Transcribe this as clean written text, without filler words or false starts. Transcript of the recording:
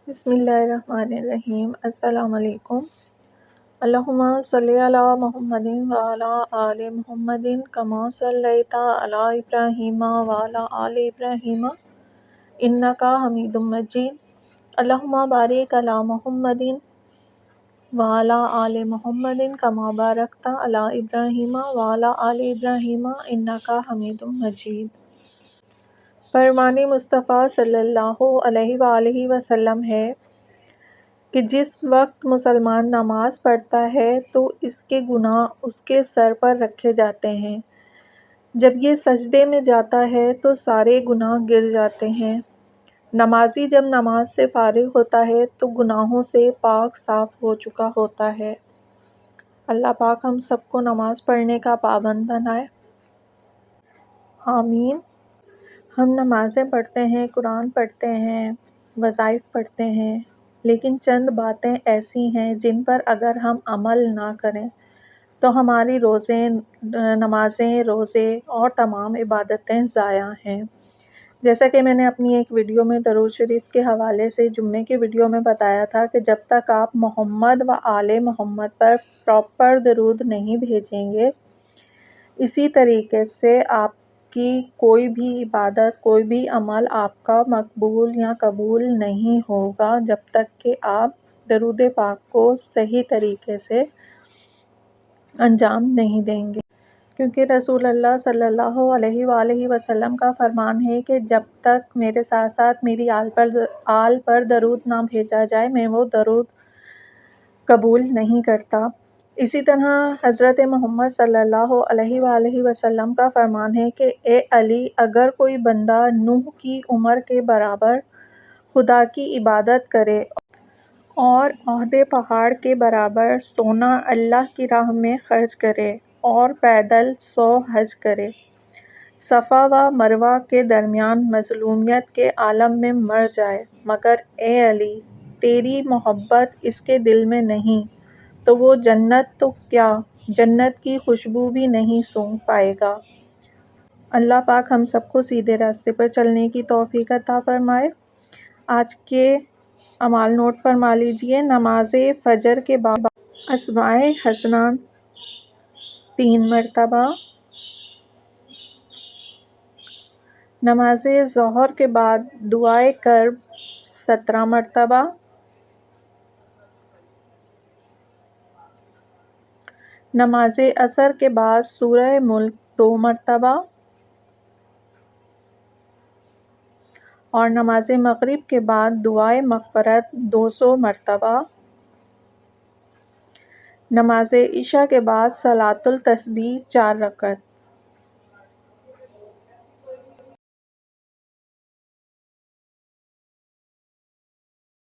بسم اللہ الرحمن الرحیم۔ السلام علیکم۔ اللہم صلی علی محمد وعلی آل محمد کما صلیت علی ابراہیم وعلی آل ابراہیم انک حمید مجید۔ اللہم بارک علی محمد وعلی آل محمد کما بارکت علی ابراہیم وعلی آل ابراہیم انک حمید مجید۔ فرمان مصطفیٰ صلی اللہ علیہ وآلہ وسلم ہے کہ جس وقت مسلمان نماز پڑھتا ہے تو اس کے گناہ اس کے سر پر رکھے جاتے ہیں۔ جب یہ سجدے میں جاتا ہے تو سارے گناہ گر جاتے ہیں۔ نمازی جب نماز سے فارغ ہوتا ہے تو گناہوں سے پاک صاف ہو چکا ہوتا ہے۔ اللہ پاک ہم سب کو نماز پڑھنے کا پابند بنائے، آمین۔ ہم نمازیں پڑھتے ہیں، قرآن پڑھتے ہیں، وظائف پڑھتے ہیں، لیکن چند باتیں ایسی ہیں جن پر اگر ہم عمل نہ کریں تو ہماری نمازیں، روزے اور تمام عبادتیں ضائع ہیں۔ جیسا کہ میں نے اپنی ایک ویڈیو میں درود شریف کے حوالے سے جمعے کی ویڈیو میں بتایا تھا کہ جب تک آپ محمد و آل محمد پر پراپر درود نہیں بھیجیں گے، اسی طریقے سے آپ کی کوئی بھی عبادت، کوئی بھی عمل آپ کا مقبول یا قبول نہیں ہوگا جب تک کہ آپ درود پاک کو صحیح طریقے سے انجام نہیں دیں گے۔ کیونکہ رسول اللہ صلی اللہ علیہ وآلہ وسلم کا فرمان ہے کہ جب تک میرے ساتھ ساتھ میری آل پر درود نہ بھیجا جائے میں وہ درود قبول نہیں کرتا۔ اسی طرح حضرت محمد صلی اللہ علیہ وآلہ وسلم کا فرمان ہے کہ اے علی، اگر کوئی بندہ نوح کی عمر کے برابر خدا کی عبادت کرے اور احد پہاڑ کے برابر سونا اللہ کی راہ میں خرچ کرے اور پیدل 100 حج کرے، صفا و مروہ کے درمیان مظلومیت کے عالم میں مر جائے، مگر اے علی تیری محبت اس کے دل میں نہیں، تو وہ جنت تو کیا جنت کی خوشبو بھی نہیں سونگھ پائے گا۔ اللہ پاک ہم سب کو سیدھے راستے پر چلنے کی توفیق عطا فرمائے۔ آج کے اعمال نوٹ فرما لیجئے۔ نماز فجر کے بعد اسماء حسنہ 3 مرتبہ، نماز ظہر کے بعد دعائے کرب 17 مرتبہ، نماز عصر کے بعد سورہ ملک 2 مرتبہ اور نماز مغرب کے بعد دعائے مغفرت 200 مرتبہ، نماز عشاء کے بعد صلاۃ التسبیح 4 رکعت۔